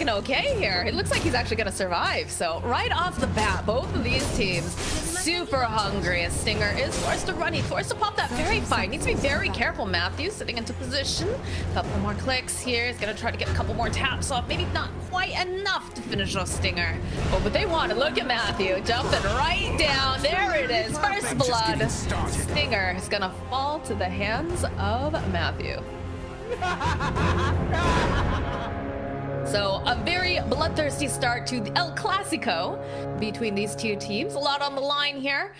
looking okay here. It looks like he's actually gonna survive. So right off the bat, both of these teams super hungry as Stinger is forced to run. He's forced to pop that very fine. Needs to be very careful. Matthew sitting into position. Couple more clicks here. He's gonna try to get a couple more taps off. Maybe not quite enough to finish off Stinger. Oh, but they want to look at Matthew jumping right down. There it is. First blood. Stinger is gonna fall to the hands of Matthew. So a very bloodthirsty start to the El Clasico between these two teams. A lot on the line here.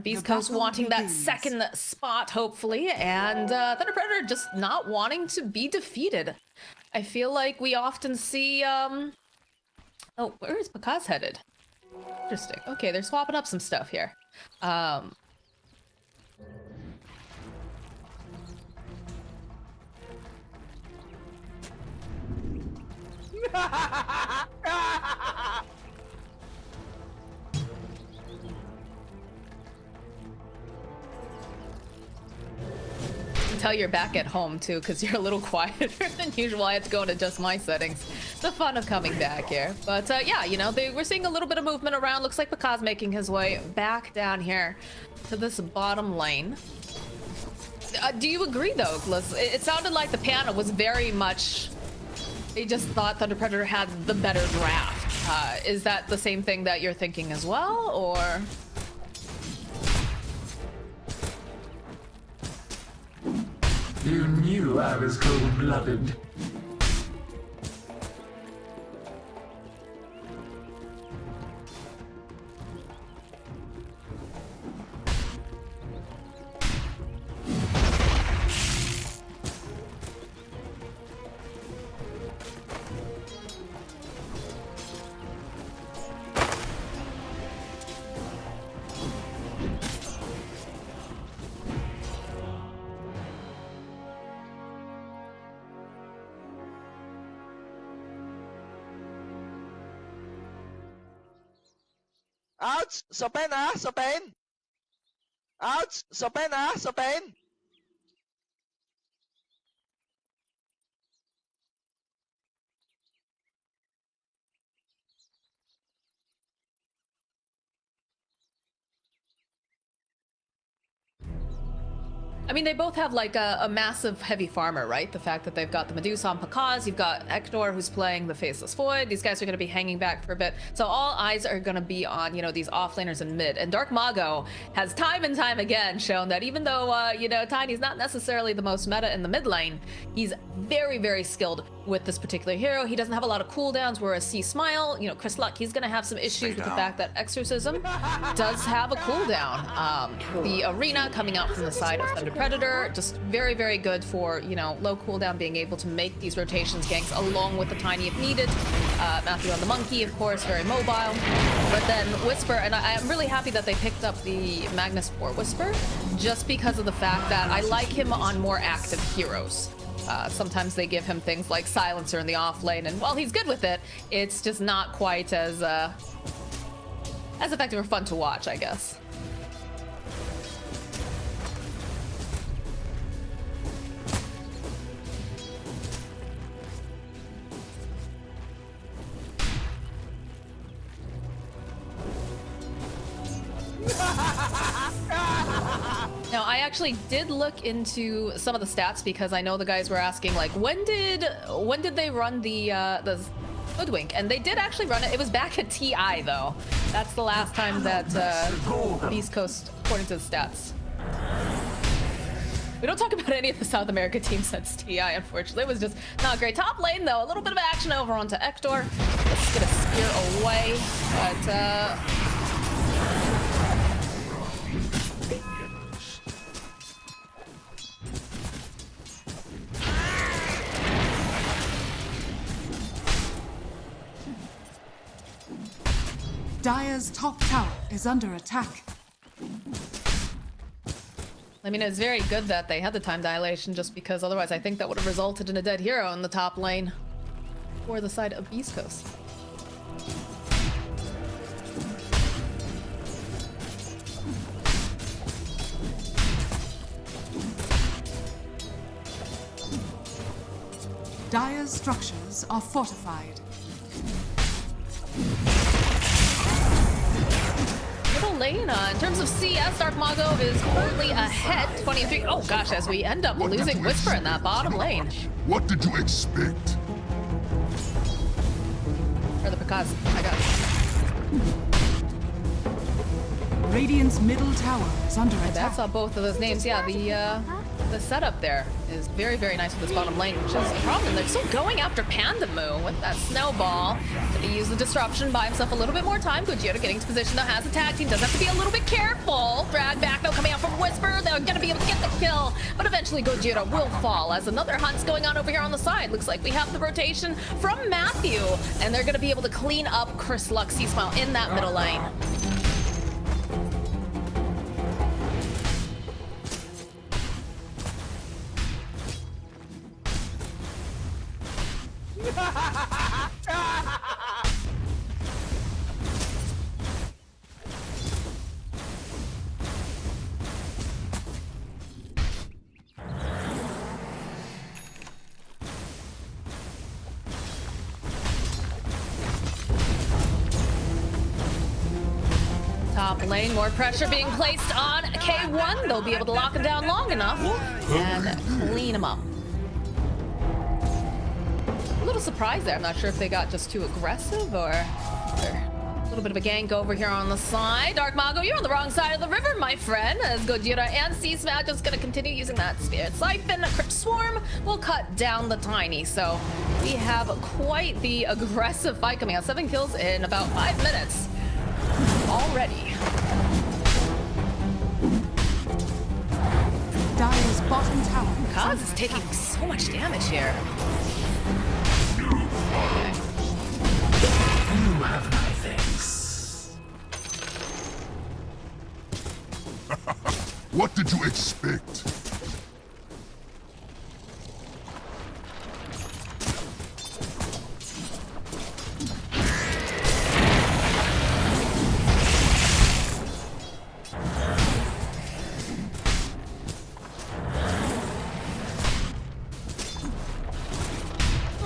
Beast Coast wanting that second spot, hopefully, and Thunder Predator just not wanting to be defeated. I feel like we often see, oh, where is Pakazs headed? Interesting. Okay, they're swapping up some stuff here. Tell you're back at home too, because you're a little quieter than usual. I had to go and adjust my settings. The fun of coming back here. But yeah, you know, we're seeing a little bit of movement around. Looks like Pakazs making his way back down here to this bottom lane. Do you agree though, Gliss? It sounded like the panel was very much, they just thought Thunder Predator had the better draft. Is that the same thing that you're thinking as well, or? You knew I was cold-blooded. Ouch! Sopen ah! Sopen! Ouch! Sopen ah! Sopen! I mean, they both have like a massive heavy farmer, right? The fact that they've got the Medusa on Pakazs, you've got Hector who's playing the Faceless Void. These guys are going to be hanging back for a bit. So all eyes are going to be on, you know, these offlaners in mid. And Dark Mago has time and time again shown that even though, you know, Tiny's not necessarily the most meta in the mid lane, he's very, very skilled with this particular hero. He doesn't have a lot of cooldowns, whereas C Smile, you know, Chris Luck, he's going to have some issues with the fact that Exorcism does have a cooldown. The Arena coming out from the side of Thunder Predator, just very, very good for, you know, low cooldown, being able to make these rotations ganks along with the Tiny if needed. Matthew on the Monkey, of course, very mobile. But then Whisper, and I'm really happy that they picked up the Magnus for Whisper, just because of the fact that I like him on more active heroes. Sometimes they give him things like Silencer in the off lane, and while he's good with it, it's just not quite as effective or fun to watch, I guess. Now, I actually did look into some of the stats because I know the guys were asking, like, when did they run the Hoodwink? And they did actually run it. It was back at TI, though. That's the last time that Beast Coast, according to the stats. We don't talk about any of the South America teams since TI, unfortunately. It was just not great. Top lane, though, a little bit of action over onto Hector. Let's get a spear away, but Dire's top tower is under attack. I mean, it's very good that they had the time dilation, just because otherwise I think that would have resulted in a dead hero in the top lane for the side of Beast Coast. Dire's structures are fortified. bottom lane, in terms of CS, Dark Mago is currently ahead, 23. Oh gosh, as we end up losing Whisper in that bottom lane. What did you expect? Or the Pakazs, I got it. Radiant's middle tower is under I attack. saw both of those names. Yeah, the setup there is very, very nice with this bottom lane, which is a problem. They're still going after Pandamoo with that snowball. Gonna use the disruption, buy himself a little bit more time. Gogeta getting to position though, has a tag team, does have to be a little bit careful. Drag back though, coming out from Whisper. They're gonna be able to get the kill, but eventually Gogeta will fall as another hunt's going on over here on the side. Looks like we have the rotation from Matthew, and they're gonna be able to clean up Chris Lux C-Smile in that middle lane. Top lane, more pressure being placed on K1. They'll be able to lock him down long enough and clean him up. A little surprised there. I'm not sure if they got just too aggressive or a little bit of a gank over here on the side. Dark Mago, you're on the wrong side of the river, my friend. As Gogeta and C-Smash just gonna continue using that Spirit Siphon. A Crypt Swarm will cut down the Tiny. So we have quite the aggressive fight coming out. 7 kills in about 5 minutes already. Dire's bottom tower is Kaz under is taking attack. so much damage here. You have my thanks. What did you expect?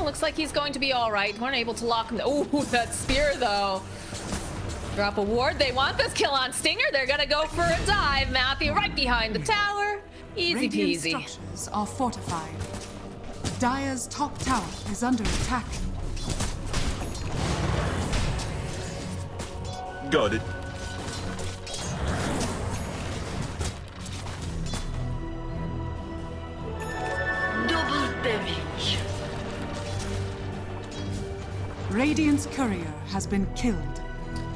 Looks like he's going to be all right. Weren't able to lock him. Oh, that spear though. Drop a ward. They want this kill on Stinger. They're gonna go for a dive. Matthew right behind the tower. Easy Radiant peasy. structures are fortified. Dire's top tower is under attack. Got it. Double damage. Radiant's courier has been killed.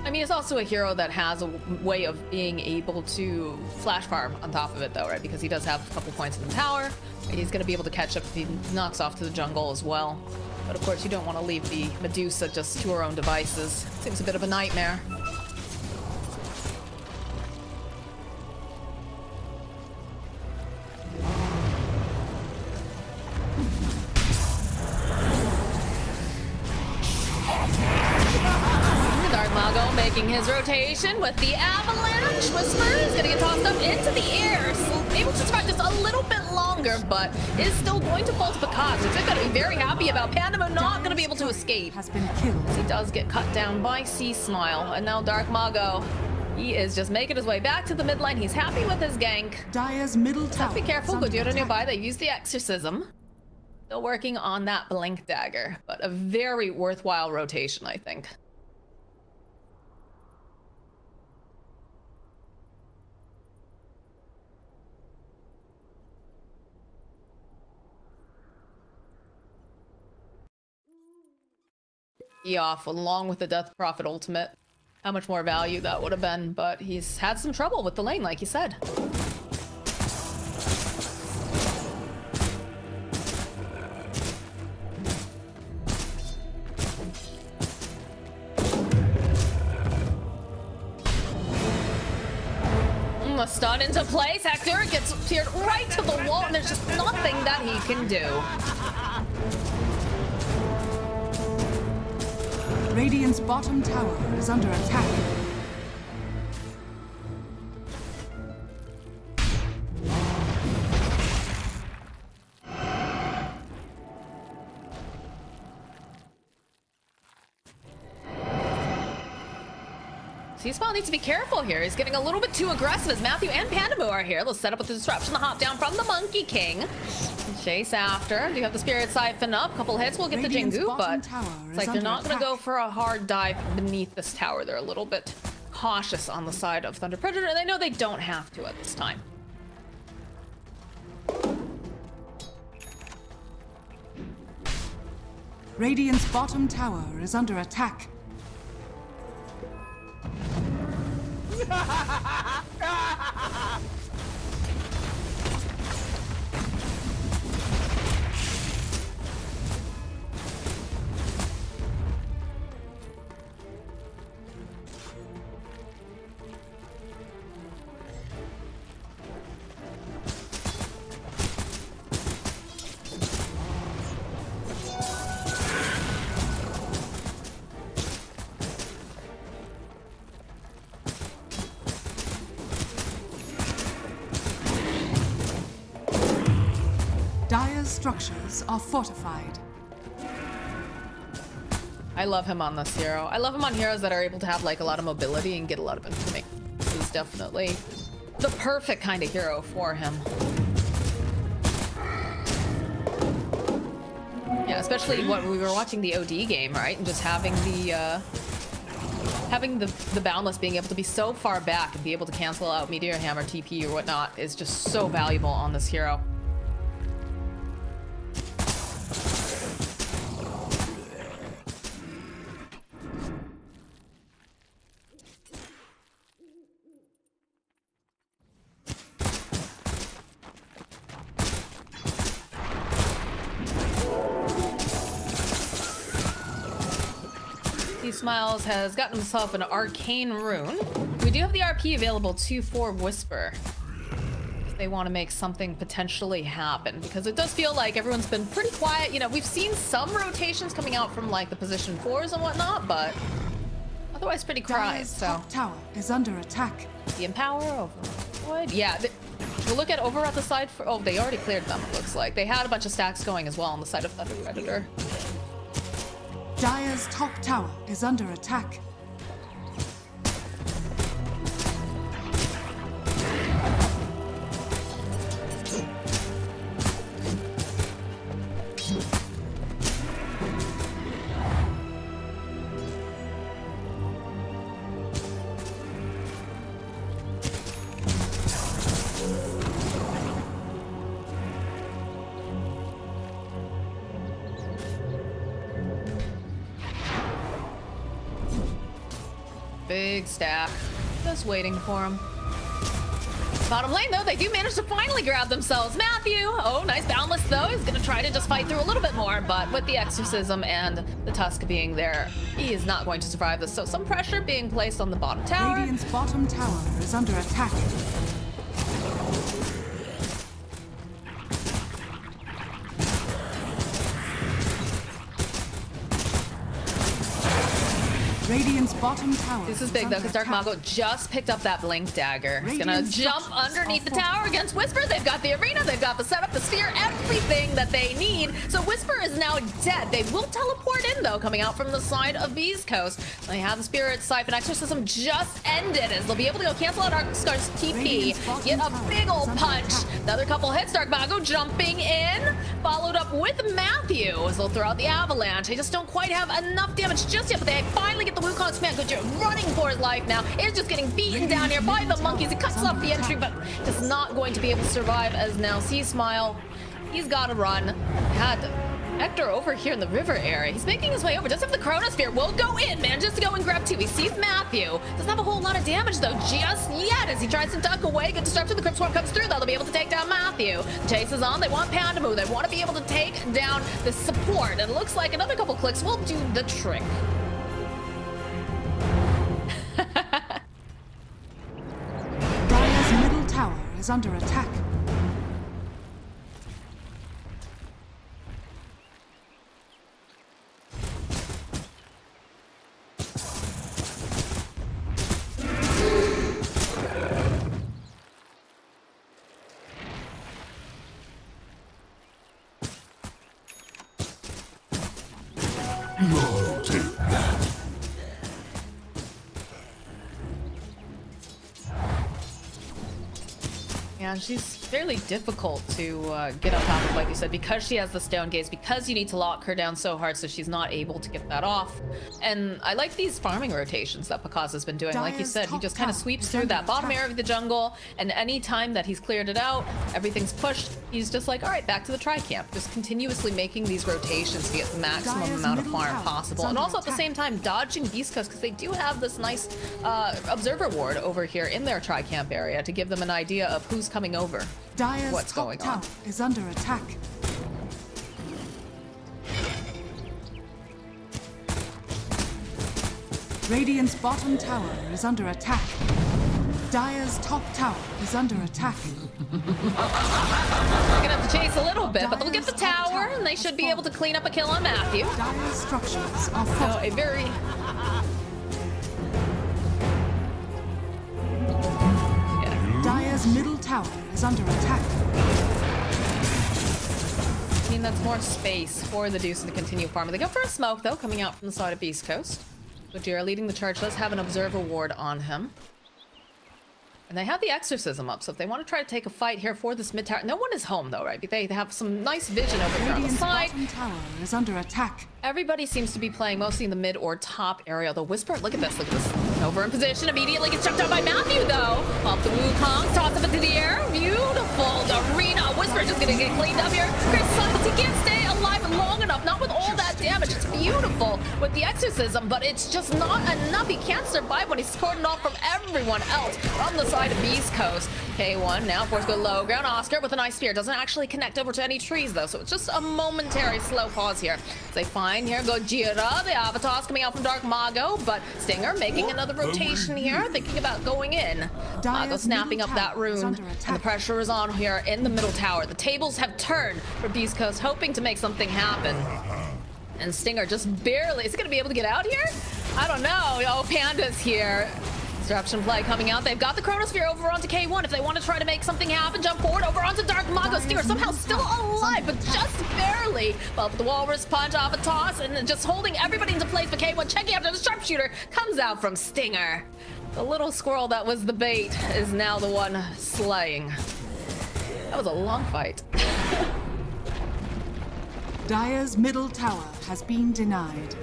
I mean, it's also a hero that has a way of being able to flash farm on top of it, though, right? Because he does have a couple points in the tower. He's going to be able to catch up if he knocks off to the jungle as well. But of course, you don't want to leave the Medusa just to her own devices. Seems a bit of a nightmare. Making his rotation with the avalanche. Whisper is gonna get tossed up into the air. So able to survive just a little bit longer, but is still going to fall to Pakazs, which they're gonna be very happy about. Pandamoo not gonna be able to escape. Has been killed. He does get cut down by C-Smile, and now Dark Mago. He is just making his way back to the mid lane. He's happy with his gank. Dire's middle tower. Be careful, is under Gogeta attack. nearby. They use the exorcism. Still working on that blink dagger, but a very worthwhile rotation, I think. Off along with the Death Prophet ultimate. How much more value that would have been, but he's had some trouble with the lane, like you said. A stun into place. Hector gets tiered right to the wall, and there's just nothing that he can do. Radiant's bottom tower is under attack. C-Smile needs to be careful here. He's getting a little bit too aggressive as Matthew and Pandamu are here. Let's set up with the disruption, the hop down from the Monkey King. Chase after. Do you have the Spirit Siphon up? Couple hits, we'll get Radiant's the Jingu, bottom but tower it's is like they're under not going to attack. go for a hard dive beneath this tower. They're a little bit cautious on the side of Thunder Predator, and they know they don't have to at this time. Radiant's bottom tower is under attack. Dire's structures are fortified. I love him on this hero. I love him on heroes that are able to have like a lot of mobility and get a lot of information. He's definitely the perfect kind of hero for him. Yeah, especially when we were watching the OD game, right? And just having the Boundless being able to be so far back and be able to cancel out Meteor Hammer, TP, or whatnot is just so valuable on this hero. Smiles has gotten himself an arcane rune. We do have the RP available too for Whisper if they want to make something potentially happen, because it does feel like everyone's been pretty quiet. You know, we've seen some rotations coming out from like the position 4s and whatnot, but otherwise pretty quiet. Dire's So top tower is under attack. the Empower over Void. Yeah, we'll look at over at the side for. Oh, they already cleared them. It looks like they had a bunch of stacks going as well on the side of Thunder Predator. Dire's top tower is under attack. Big stack. Just waiting for him. Bottom lane, though, they do manage to finally grab themselves Matthew. Oh, nice Boundless, though. He's going to try to just fight through a little bit more, but with the Exorcism and the Tusk being there, he is not going to survive this. So some pressure being placed on the bottom tower. Radiant's bottom tower is under attack. Radiant's bottom tower. This is big, though, because Dark Mago just picked up that Blink Dagger. He's gonna jump underneath the tower against Whisper. They've got the arena, they've got the setup, the sphere, everything that they need. So Whisper is now dead. They will teleport in, though, coming out from the side of Beast Coast. They have the Spirit Siphon. Exorcism just ended, as they'll be able to go cancel out Arcscar's TP, get a big old punch. Another couple hits, Dark Mago jumping in, followed up with Matthew, as they'll throw out the Avalanche. They just don't quite have enough damage just yet, but they finally get the Wukong's command. Gojira running for his life now. Is just getting beaten down here by the monkeys. He cuts off the entry, but is not going to be able to survive, as now C-Smile, he's got to run. Had Hector over here in the river area. He's making his way over. Does have the Chronosphere. Will go in, man, just to go and grab two. He sees Matthew. Doesn't have a whole lot of damage, though, just yet, as he tries to duck away. Good disruption. The Crypt Swarm comes through, though. They'll be able to take down Matthew. Chase is on. They want Pandamu. They want to be able to take down the support. And it looks like another couple clicks will do the trick. Dire's middle tower is under attack. No, take that. Yeah, she's fairly difficult to get on top of, like you said, because she has the stone gaze, because you need to lock her down so hard so she's not able to get that off. And I like these farming rotations that Pakazs has been doing. Like you said, he just kind of sweeps through that bottom area of the jungle, and any time that he's cleared it out, everything's pushed, he's just like, all right, back to the tri-camp. Just continuously making these rotations to get the maximum amount of farm possible. And also at the same time, dodging Beast Coast, because they do have this nice observer ward over here in their tri-camp area to give them an idea of who's coming over. Dire's What's top going on? tower is under attack. Radiant's bottom tower is under attack. Dire's top tower is under attack. They're gonna have to chase a little bit, but they'll get the tower, and they should be able to clean up a kill on Matthew. Dire's structures are So fortified. a very... Dire's middle tower is under attack. I mean, that's more space for the Deuce to continue farming. They go for a smoke, though, coming out from the side of Beast Coast. Gojira leading the charge does have an observer ward on him. And they have the exorcism up, so if they want to try to take a fight here for this mid tower, no one is home though, right? They have some nice vision over here on the Radiant's side. bottom tower is under attack. Everybody seems to be playing mostly in the mid or top area. The Whisper, look at this, look at this. Over in position, immediately gets chucked out by Matthew though. Off the Wukong, toss up into the air. Beautiful arena. Whisper just gonna get cleaned up here. Chris Silence, he can't stay alive long enough, not with all that damage. It's beautiful with the exorcism, but it's just not enough. He can't survive when he's cordoned off from everyone else on the side of Beast Coast. K1 now forced to go low ground. Oscar with a nice spear. Doesn't actually connect over to any trees though, so it's just a momentary slow pause here. As they find here Gojira, the avatars coming out from Dark Mago, but Stinger making another rotation here, thinking about going in. Mago snapping up that rune, and the pressure is on here in the middle tower. The tables have turned for Beast Coast, hoping to make something happen. And Stinger just barely, is he gonna be able to get out here? I don't know. Oh, Panda's here. Disruption play coming out. They've got the Chronosphere over onto K1. If they want to try to make something happen, jump forward over onto Dark Mago. Stinger somehow still alive, but just barely. Well, the Walrus punch off a toss and just holding everybody into place. But K1 checking after the sharpshooter comes out from Stinger. The little squirrel that was the bait is now the one slaying. That was a long fight. Dire's middle tower has been denied.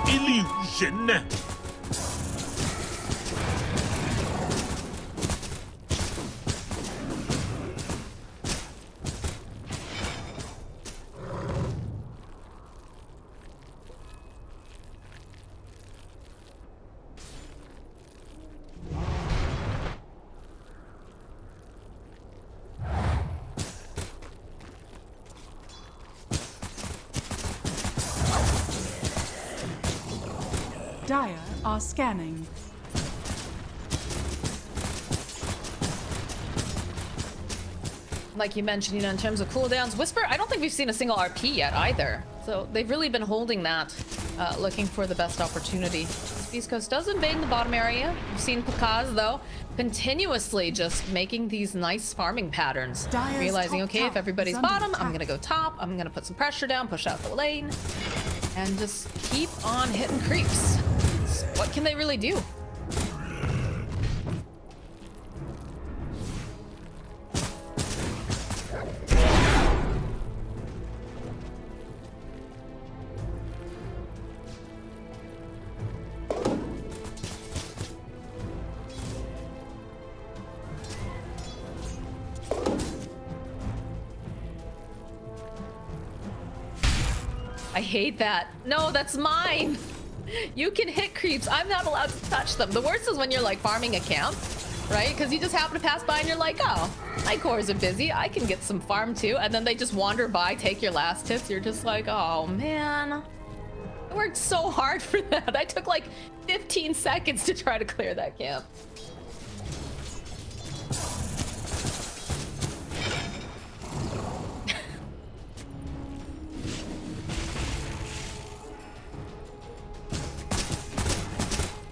Illusion. Dire are scanning. Like you mentioned, in terms of cooldowns, Whisper, I don't think we've seen a single RP yet either. So they've really been holding that, looking for the best opportunity. Beast Coast does invade in the bottom area. We've seen Pakazs, though, continuously just making these nice farming patterns. Dire's Realizing, top okay, tower if everybody's is under bottom, I'm attack. gonna go top. I'm gonna put some pressure down, push out the lane, and just keep on hitting creeps. What can they really do? I hate that. No, that's mine. You can hit creeps. I'm not allowed to touch them. The worst is when you're like farming a camp, right? Because you just happen to pass by and you're like, oh, my cores are busy. I can get some farm too. And then they just wander by, take your last hits. You're just like, oh man. I worked so hard for that. I took like 15 seconds to try to clear that camp.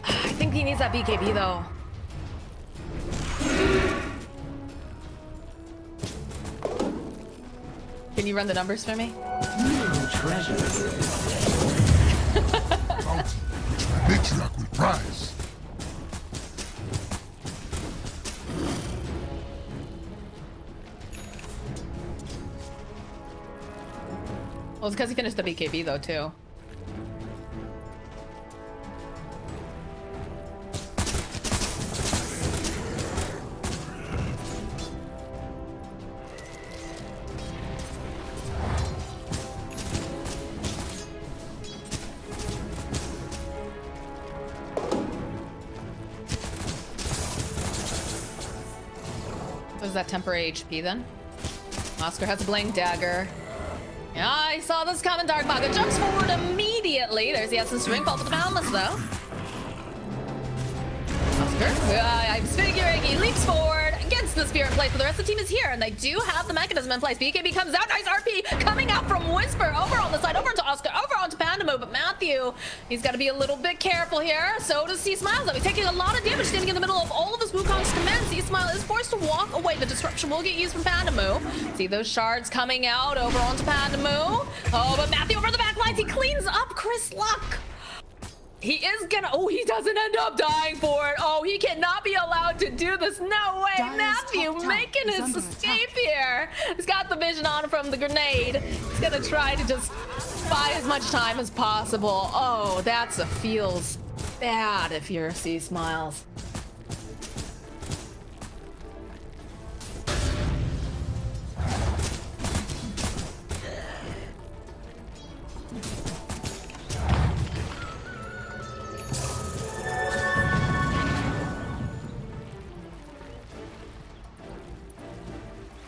I think he needs that BKB though. Can you run the numbers for me? New treasures. Bounty. Matriarch will prize. Well, it's because he finished the BKB though too. What is that temporary HP then? Oscar has a blank dagger. Yeah, I saw this coming. Dark Maga jumps forward immediately. There's the essence ring. Fall to the boundless though. Oscar, I was figuring he leaps forward, gets the spear in place, but the rest of the team is here, and they do have the mechanism in place. BKB comes out. Nice RP coming out from Whisper over on the side, over to Oscar, over onto Pandamu, but Matthew, he's got to be a little bit careful here. So does C-Smile, though. He's taking a lot of damage standing in the middle of all of his Wukong's command. C-Smile is forced to walk away. The disruption will get used from Pandamu. See those shards coming out over onto Pandamu. Oh, but Matthew over the back lines. He cleans up Chris Luck. He is gonna, oh, he doesn't end up dying for it. Oh, he cannot be allowed to do this. No way, Dyer's Matthew top making tower is his under escape here. He's got the vision on from the grenade. He's gonna try to just buy as much time as possible. Oh, that's a feels bad if you're C-Smiles.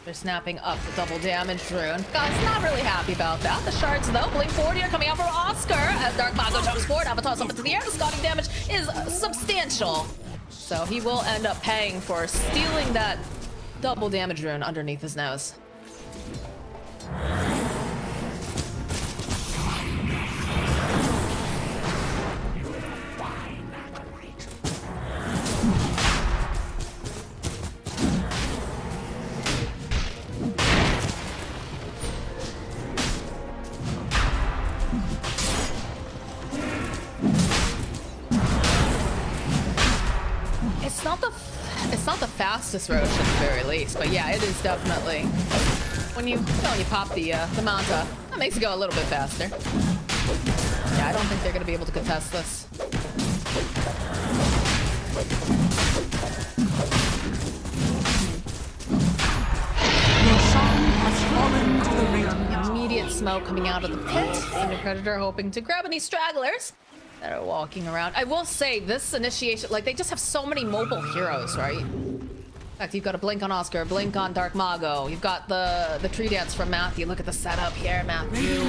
They're snapping up the double damage rune. Guys, not really happy about that. The shards, though, blink forward here, coming out for Oscar as Dark Mago jumps forward. Avatar's up into the air. The scalding damage is substantial. So he will end up paying for stealing that double damage rune underneath his nose. It's not the fastest Roche at the very least, but yeah, it is definitely when you pop the Manta, that makes it go a little bit faster. Yeah, I don't think they're gonna be able to contest this. Roshan has fallen to the radiant. Immediate smoke coming out of the pit, and the Predator hoping to grab any stragglers that are walking around. I will say this initiation, like, they just have so many mobile heroes, right? In fact, you've got a blink on Oscar, a blink on Dark Mago. You've got the tree dance from Matthew. Look at the setup here, Matthew. Go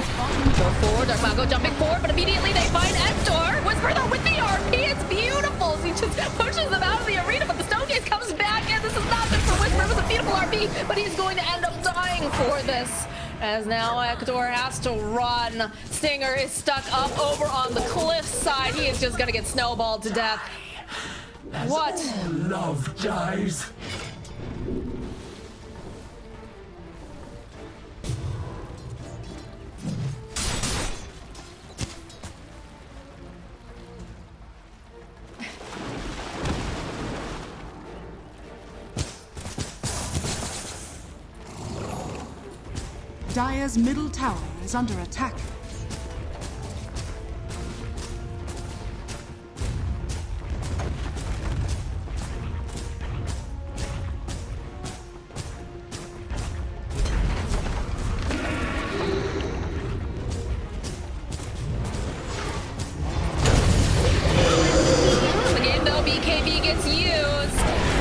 forward, Dark Mago jumping forward, but immediately they find Hector. Whisper though with the RP, it's beautiful. He just pushes them out of the arena, but the Stone Gaze comes back in. This is not good for Whisper. It was a beautiful RP, but he's going to end up dying for this. As now Hector has to run. Stinger is stuck up over on the cliff side. He is just gonna get snowballed to death. What? Love dies. Dire's middle tower is under attack. The game though, BKB gets used.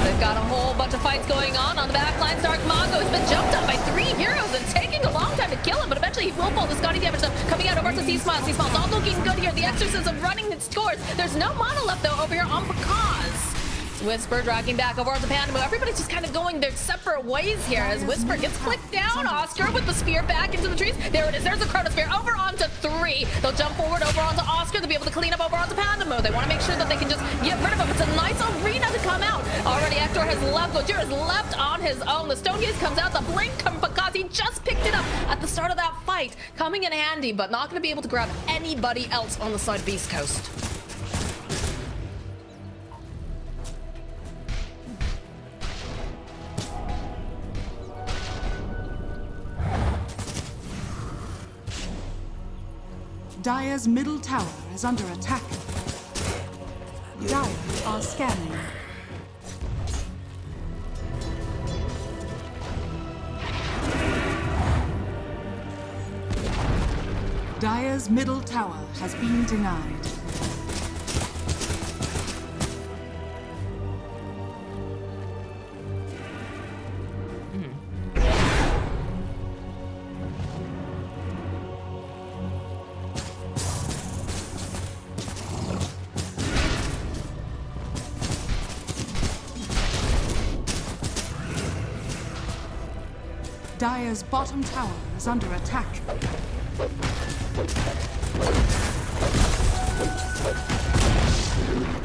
They've got a whole bunch of fights going on the back lines. Dark Mago has been jumped on by 3 heroes and taking a long time to kill him, but eventually he will fall. The scalding damage though coming out over to C-Smile. C-Smile's all looking good here. The exorcism running its course. There's no mana left though over here on Pakazs. Whisper dragging back over onto Pandamu. Everybody's just kind of going their separate ways here as Whisper gets clicked down. Oscar with the spear back into the trees. There it is. There's the Chronosphere over onto 3. They'll jump forward over onto Oscar to be able to clean up over onto Pandamu. They want to make sure that they can just get rid of him. It's a nice arena to come out. Already Hector has left. Gojira is left on his own. The Stone Gaze comes out. The blink from Pakazs. He just picked it up at the start of that fight. Coming in handy, but not going to be able to grab anybody else on the side of East Coast. Dire's middle tower is under attack. Dire are scanning. Dire's middle tower has been denied. Dire's bottom tower is under attack.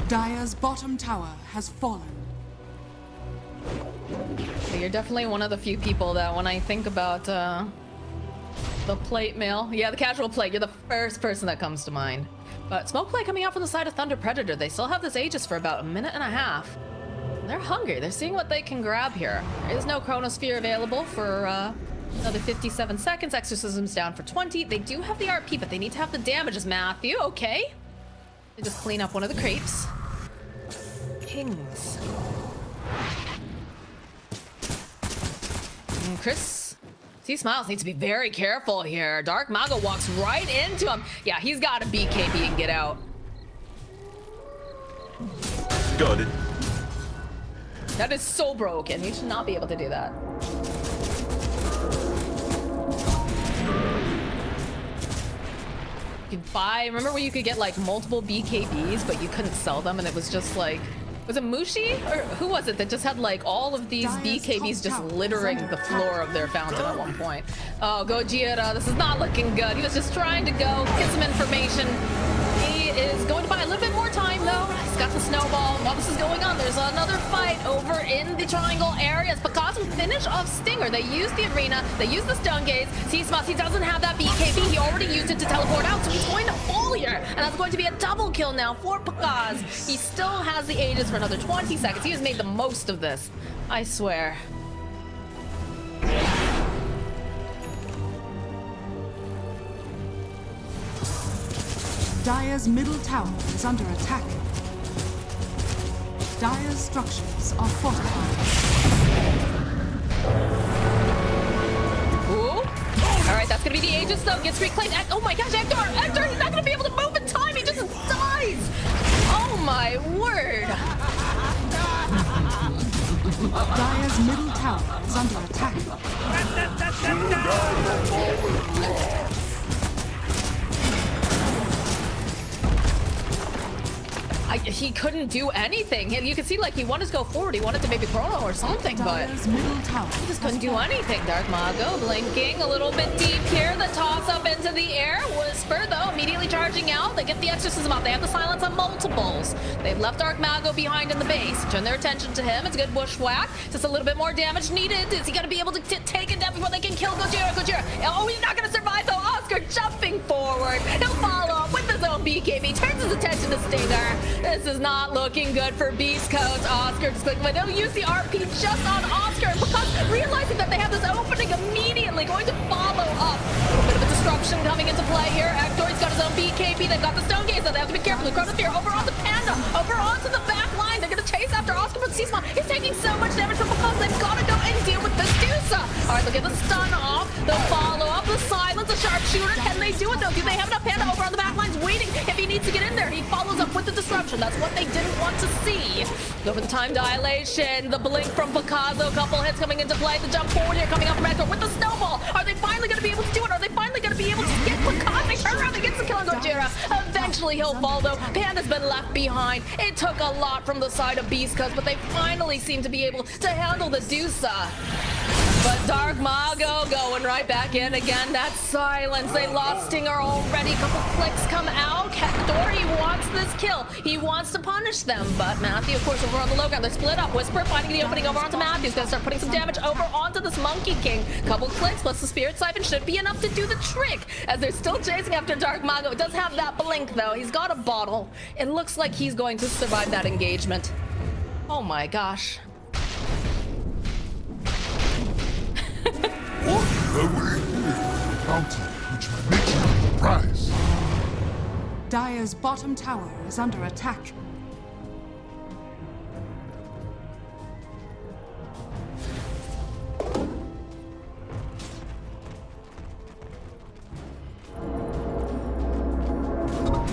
Dire's bottom tower has fallen. You're definitely one of the few people that when I think about the plate mail, yeah, the casual plate, you're the first person that comes to mind. But smoke play coming out from the side of Thunder Predator. They still have this Aegis for about a minute and a half. They're hungry. They're seeing what they can grab here. There is no Chronosphere available for another 57 seconds. Exorcism's down for 20. They do have the RP, but they need to have the damages. Matthew, okay. They just clean up one of the creeps. Kings. And Chris. See, Smiles needs to be very careful here. Dark Mago walks right into him. Yeah, he's got to BKB and get out. Got it. That is so broken. You should not be able to do that. You could buy, remember when you could get like multiple BKBs, but you couldn't sell them and it was just like, was it Mushi? Or who was it that just had like all of these BKBs just littering the floor of their fountain at one point? Oh, Gojira, this is not looking good. He was just trying to go get some information. He is going to buy a little bit more time though. He's got the snowball. While this is going on, there's another fight over in the triangle areas. Pakazs will finish off Stinger. They use the arena. They use the stun gaze. Seasmas, he doesn't have that BKB. He already used it to teleport out, so he's going to fall here. And that's going to be a double kill now for Pakazs. He still has the Aegis for another 20 seconds. He has made the most of this. I swear. Dire's middle tower is under attack. Dire's structures are fortified. Ooh. All right, that's gonna be the Aegis though. Gets reclaimed. Oh my gosh, Hector, he's not gonna be able to move in time. He just dies. Oh my word. Dire's middle tower is under attack. He couldn't do anything. You can see like he wanted to go forward. He wanted to maybe chrono or something, but he just couldn't do anything. Dark Mago blinking a little bit deep here. The toss up into the air. Whisper though immediately charging out. They get the exorcism up. They have the silence on multiples. They've left Dark Mago behind in the base. Turn their attention to him. It's a good bushwhack. Just a little bit more damage needed. Is he gonna be able to take it down before they can kill Gojira? Oh, he's not gonna survive though. Oscar jumping forward. He'll follow up with his own BKB. Turns his attention to Stinger. This is not looking good for Beast Coast. Oscar just clicking, but they'll use the RP just on Oscar. And because realizing that they have this opening immediately, going to follow up. A little bit of a disruption coming into play here. Hector's got his own BKB. They've got the Stone Gaze, so they have to be careful. The Chronosphere over onto Panda, over onto the back line. They're going to chase after Oscar, but Seasmon is taking so much damage from Pakazs. They've got to go and deal with Medusa. All right, they'll get the stun off. They'll follow up the silence, the sharpshooter. Can they do it though? Do they have enough Panda over on the back lines waiting if he needs to get in there? He follows up with the disruption. That's what they didn't want to see. Go for the time dilation. The blink from Pakazs. A couple hits coming into play. The jump forward here coming up from Hector with the snowball. Are they finally going to be able to do it? Are they finally going to be able to get Pakazs? They turn around. They get the kill on Gojira. Eventually he'll fall though. Panda's been left behind. It took a lot from the side of Beast Coast, but they finally seem to be able to handle the Medusa. But Dark Mago going right back in again. That silence. They lost Stinger already. Couple clicks come out. Hector, he wants this kill. He wants to punish them. But Matthew, of course, over on the low ground. They're split up. Whisper finding the opening over onto Matthew. He's going to start putting some damage over onto this Monkey King. Couple clicks plus the Spirit Siphon should be enough to do the trick. As they're still chasing after Dark Mago. It does have that blink, though. He's got a bottle. It looks like he's going to survive that engagement. Oh my gosh. Bounty, which may make you a prize. Dire's bottom tower is under attack.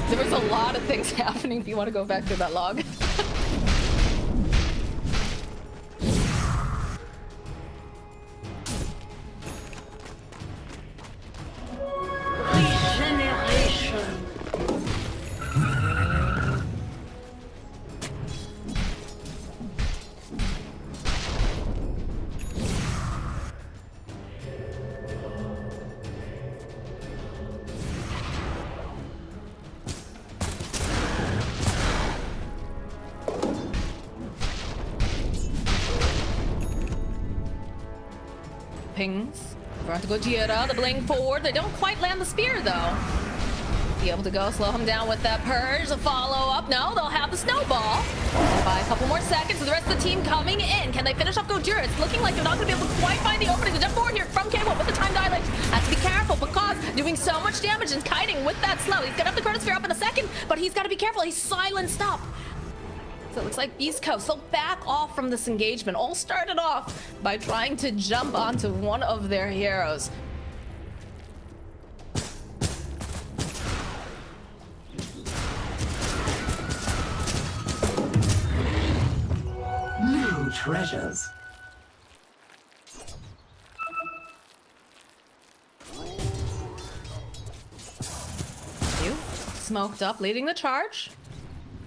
There was a lot of things happening if you want to go back to that log. Regeneration. Pings. Front to Gojira, the blink forward. They don't quite land the spear, though. Be able to go slow him down with that purge. A follow-up. No, they'll have the snowball. By a couple more seconds, the rest of the team coming in. Can they finish off Gojira? It's looking like they're not going to be able to quite find the opening. The jump forward here from K1 with the time dilation. Has to be careful. Pakazs doing so much damage and kiting with that slow. He's going to have the chronosphere up in a second, but he's got to be careful. He's silenced up. So it looks like East Coast, they'll back off from this engagement. All started off by trying to jump onto one of their heroes. New treasures. You smoked up, leading the charge.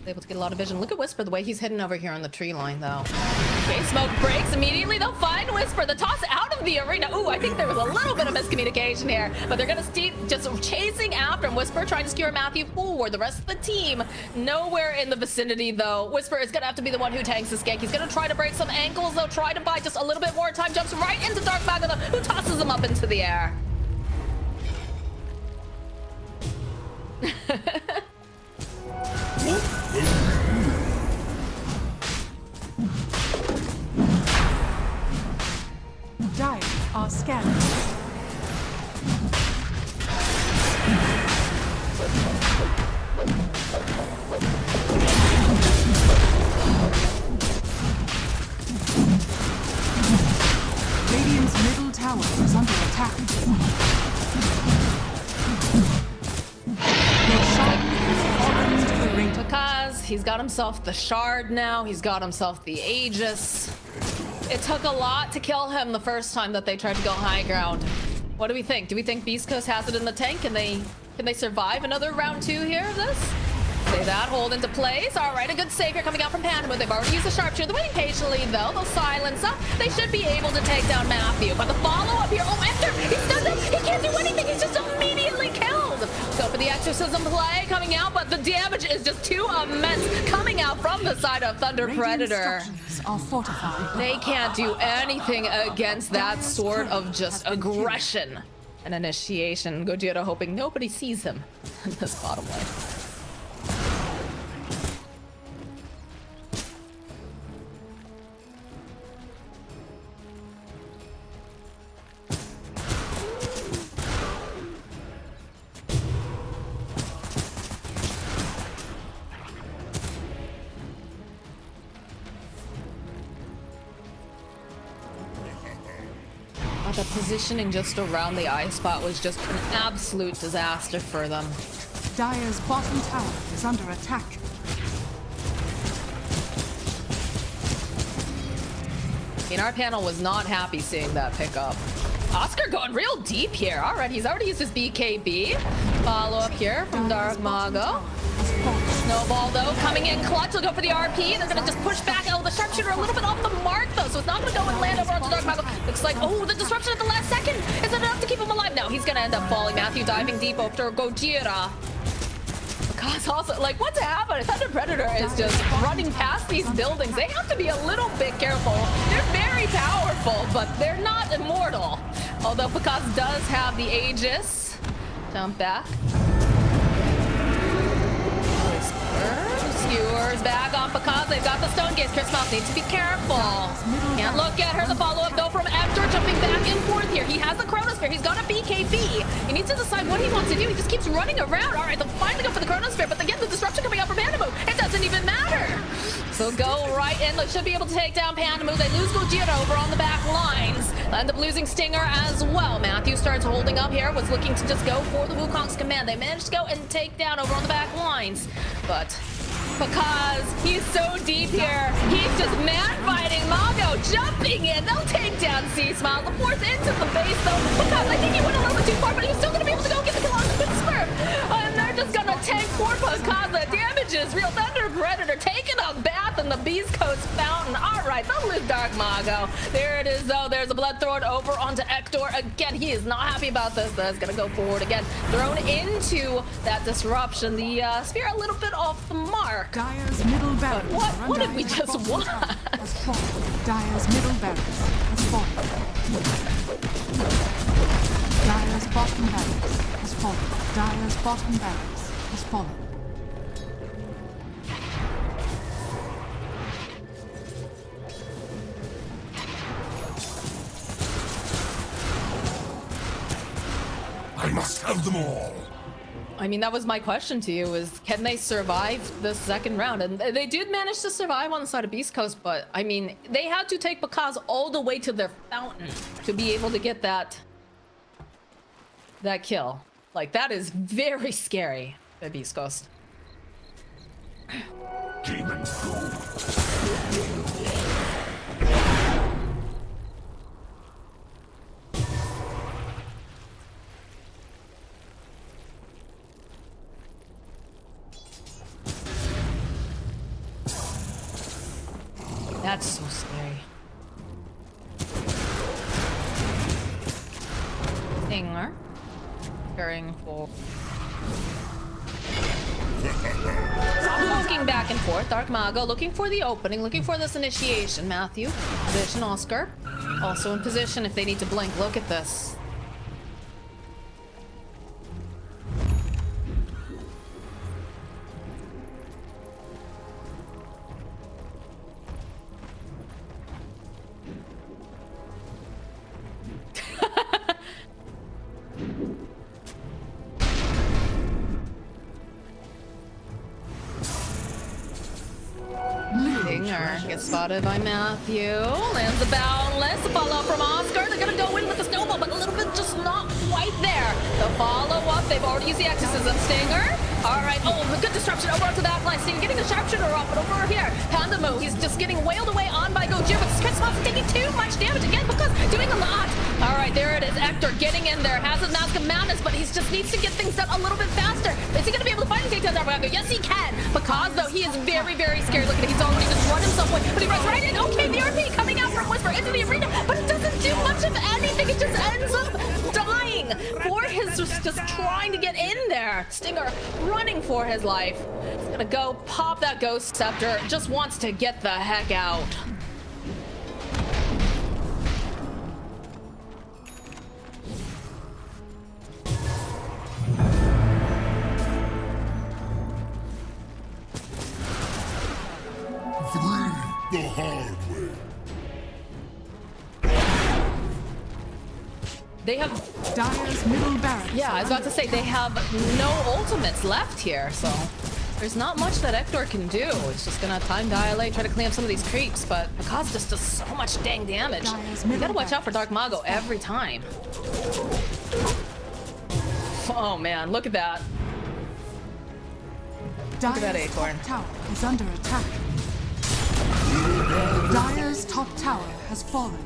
Able to get a lot of vision. Look at Whisper, the way he's hidden over here on the tree line, though. Okay, smoke breaks immediately. They'll find Whisper. The toss out of the arena. Ooh, I think there was a little bit of miscommunication here, but they're gonna just chasing after him. Whisper trying to skewer Matthew forward. The rest of the team nowhere in the vicinity, though. Whisper is gonna have to be the one who tanks this gank. He's gonna try to break some ankles, though. Try to buy just a little bit more time. Jumps right into Dark Mago, though, who tosses him up into the air. Dire are scanned. Radiant's middle tower is under attack. Your shard has fallen to the ring. Pakazs, he's got himself the shard now. He's got himself the Aegis. It took a lot to kill him the first time that they tried to go high ground. What do we think? Do we think Beast Coast has it in the tank? Can they survive another round 2 here of this? Say that, hold into place. All right, a good save here coming out from Panama. They've already used the sharpshooter. They're waiting patiently, though. They'll silence up. They should be able to take down Matthew. But the follow-up here, oh, Enter, he stunned him. He can't do anything. He's just immediately killed. Go for the exorcism play coming out, but the damage is just too immense coming out from the side of Thunder Predator. Are fortified. They can't do anything against that sort of just aggression and initiation. Gojira hoping nobody sees him in this bottom lane. The positioning just around the eye spot was just an absolute disaster for them. Dire's bottom tower is under attack. I mean, our panel was not happy seeing that pickup. Oscar going real deep here. All right, he's already used his BKB. Follow up here from Dark Mago. fallen. Snowball though, coming in clutch. They'll go for the RP. They're gonna just push back. Oh, the sharpshooter a little bit off the mark though, so it's not gonna go and land over onto Dark Mago. Looks like, oh, the disruption at the last second. Is it enough to keep him alive? No, he's gonna end up falling. Matthew diving deep after Gojira. Because also, like, what's happening? Thunder Predator is just running past these buildings. They have to be a little bit careful. They're very powerful, but they're not immortal. Although Pakazs does have the Aegis. Jump back. Skewers back on Pakazs. They've got the stone gates. Chris Mouse needs to be careful. Can't look at her. The follow-up though from SCEPTER jumping back and forth here. He has the Chronosphere. He's got a BKB. He needs to decide what he wants to do. He just keeps running around. All right, they'll finally go for the Chronosphere, but again, the disruption coming out from Pandamu. It doesn't even matter. So go right in. They should be able to take down Pandamu. They lose Gojira over on the back lines. They'll end up losing Stinger as well. Matthew starts holding up here. Was looking to just go for the Wukong's command. They managed to go and take down over on the back lines, but Pakazs, he's so deep here. He's just man-fighting Mago, jumping in. They'll take down C-Smile. The force into the base, though. Pakazs, I think he went a little bit too far, but he's still going to be able to go get the kill on the Smurf. And they're just going to tank for Pakazs. The damage is real. Thunder Predator taking a bath in the Beast Coast Fountain. All right, they'll lose Dark Mago. There it is, though. There's a blood thrown over onto Hector. Again, he is not happy about this. That's going to go forward again. Thrown into that disruption. The spear a little bit off the mark. Dire's middle barracks. What did we just watch? Has fallen. Dire's middle barracks has fallen. Dire's bottom barracks has fallen. Dire's bottom barracks has fallen. I must have them all. I mean, that was my question to you, is can they survive the second round? And they did manage to survive on the side of Beast Coast, but I mean, they had to take Pakazs all the way to their fountain to be able to get that kill. Like, that is very scary at Beast Coast. Demon go. That's so scary. Stinger. Carrying for. Looking back and forth. Dark Mago looking for the opening, looking for this initiation. Matthew, position Oscar. Also in position if they need to blink. Look at this. Gets spotted by Matthew. Lands the boundless. The follow-up from Oscar. They're gonna go in with the snowball, but a little bit just not quite there. The follow-up. They've already used the exorcism. Stinger. All right. Oh, a good disruption over onto that line. Stinger getting the sharpshooter off, but over here, Pandamu. He's just getting wailed away on by Gojira, but Chris Mouse is taking too much damage again because doing a lot. All right, there it is. Hector getting in there. Has his Mask of Madness, but he just needs to get things done a little bit faster. Is he gonna be able to finally take down Dark Mago? Yes, he can. Pakazs, though, he is very, very scared. Look at it. He's already just run himself away, but he runs right in. Okay, the RP coming out from Whisper into the arena, but it doesn't do much of anything. It just ends up dying. For his just trying to get in there. Stinger running for his life. He's gonna go pop that Ghost Scepter. Just wants to get the heck out. The hard way. They have... Dire's middle barracks. Yeah, I was about to say, they have no ultimates left here, so... There's not much that Hector can do. It's just gonna time dilate, try to clean up some of these creeps, but Pakazs just does so much dang damage. You gotta watch out for Dark Mago every time. Oh man, look at that. Look at that acorn. Tower is under attack. Dire's top tower has fallen.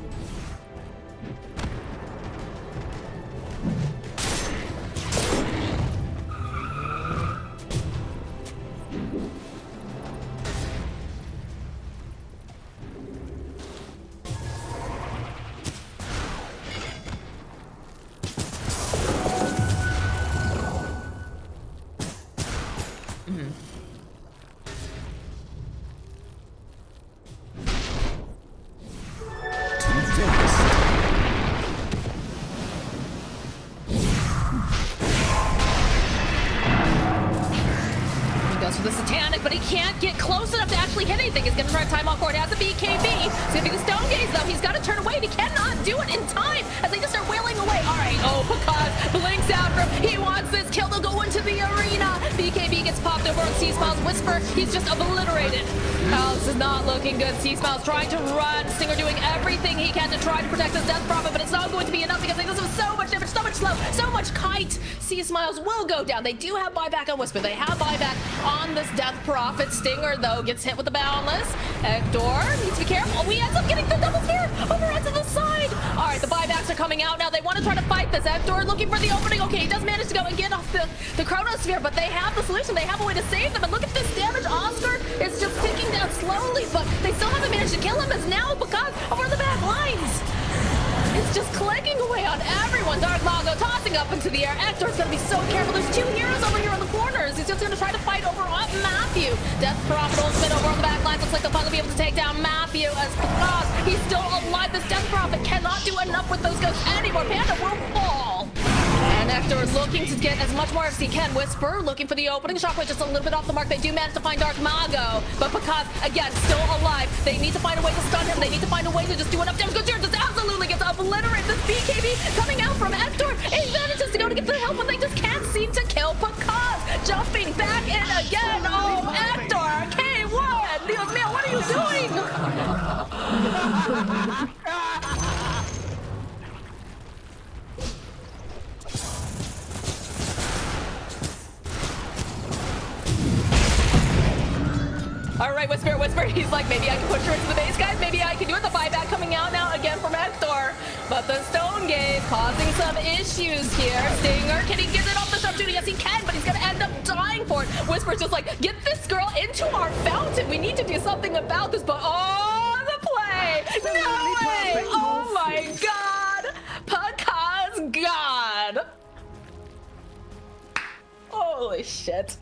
He goes for the satanic, but he can't get close enough to actually hit anything. He's gonna try to time off court. He has a BKB. It's gonna be the stone gaze though. He's gotta turn away. And he cannot do it in time as they just start wailing away. All right, Pakazs blinks out from. He wants this kill to go into the arena. BKB gets popped over on C-Smile's Whisper. He's just obliterated. Oh, this is not looking good. C-Smile's trying to run. Stinger doing everything he can to try to protect his Death Prophet, but it's not going to be enough because they just have so much damage, so much slow, so much kite. C-Smiles will go down. They do have buyback on Whisper. They have buyback on this Death Prophet. Stinger, though, gets hit with the Boundless. Hector needs to be careful. We ends up getting the double spear over onto the side. All right, the buybacks are coming out now. They want to try to fight this. Hector looking for the opening. Okay, he does manage to go and get off the Chronosphere, but they have the solution. They have a way to save them. And look at this damage. Oscar is just ticking down slowly, but they still haven't managed to kill him as now Pakazs over the back lines. It's just clicking away on everyone. Dark Mago tossing up into the air. Hector's gonna be so careful. There's two heroes over here on the corners. He's just gonna try to fight over on Matthew. Death Prophet ultimate over on the back lines. Looks like they'll finally be able to take down Matthew as Pakazs. He's still alive. This Death Prophet cannot do enough with those ghosts anymore. Panda will fall. And Hector looking to get as much more as he can. Whisper looking for the opening. Shockwave just a little bit off the mark. They do manage to find Dark Mago, but Pakazs again still alive. They need to find a way to stun him. They need to find a way to just do enough damage. Gojira just absolutely gets obliterated. This BKB coming out from Hector. He manages to go to get the help, but they just can't seem to kill Pakazs. Jumping back in again. Oh, Hector! K1! Dios mío, what are you doing? All right, Whisper, he's like, maybe I can push her into the base, guys. Maybe I can do it. The buyback coming out now again from Hector. But the Stone Gate causing some issues here. Stinger, can he get it off the sharpshooter? Yes, he can, but he's gonna end up dying for it. Whisper's just like, get this girl into our fountain. We need to do something about this, but oh, the play. No way. Oh my God. Pakazs God. Holy shit.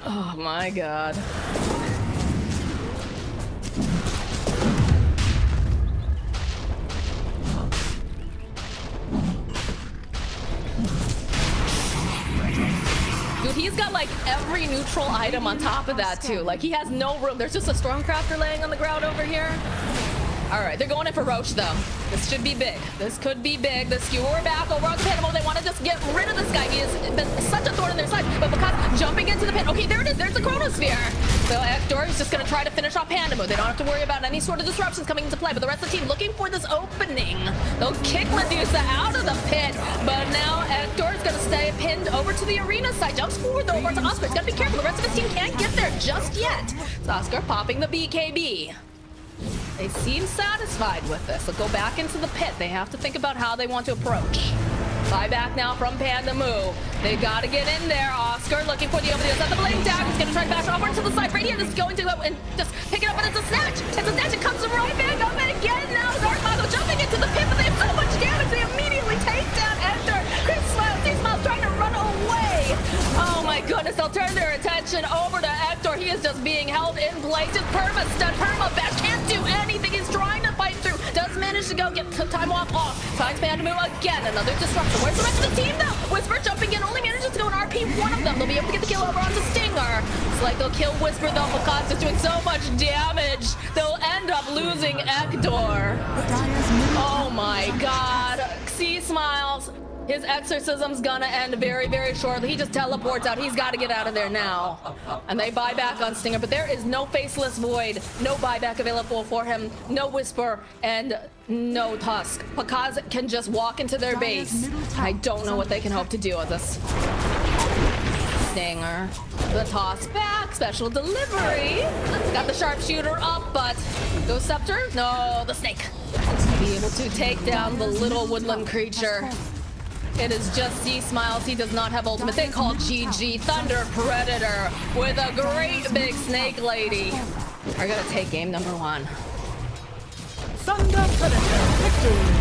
Oh my God. Dude, he's got like every neutral item on top of that too. Like he has no room. There's just a Stormcrafter laying on the ground over here. All right, they're going in for Roche though. This should be big. This could be big. The SKEWER back over on the pit. They want to just get rid of this guy. He has been such a thorn in their side. But Pakazs jumping into the pit. Okay, there it is. There's the Chronosphere. So Hector is just going to try to finish off Panda mode. They don't have to worry about any sort of disruptions coming into play. But the rest of the team looking for this opening. They'll kick Medusa out of the pit. But now Hector is going to stay pinned over to the arena side. Jumps forward though over to Oscar. He's got to be careful. The rest of his team can't get there just yet. So Oscar popping the BKB. They seem satisfied with this. They'll go back into the pit. They have to think about how they want to approach. Buyback now from Panda Moo. They gotta get in there. Oscar looking for the opening. At the blade down. He's gonna try to bash over to the side. Radiant is going to go and just pick it up, but it's a snatch. It's a snatch. It comes right back up and again. Now Dark Mago jumping into the pit, but they have so much damage. They immediately take down Hector. C-Smiles trying to run away. Oh my goodness. They'll turn their attention over to Hector. He is just being held in place. His perma stun, perma bash. Can't do anything. He's trying to fight through. Does manage to go get time off. Finds Panda Moo again. Another disruption. Where's the rest of the team though? Whisper jumping in. Only manages to go and RP one of them. They'll be able to get the kill over onto Stinger. It's like they'll kill Whisper though. Pakazs is doing so much damage. They'll end up losing Hector. Oh my God. C-Smiles. His exorcism's gonna end very, very shortly. He just teleports out. He's got to get out of there now. And they buy back on Stinger, but there is no Faceless Void, no buyback available for him, no Whisper, and no Tusk. Pakazs can just walk into their base. I don't know what they can hope to do with this. Stinger, the toss back, special delivery. Got the sharpshooter up, but Ghost Scepter? No, the snake. Be able to take down the little woodland creature. It is just Z Smiles. He does not have ultimate. They call GG. Thunder Predator with a great big snake lady. Are gonna take game number 1. Thunder Predator victory.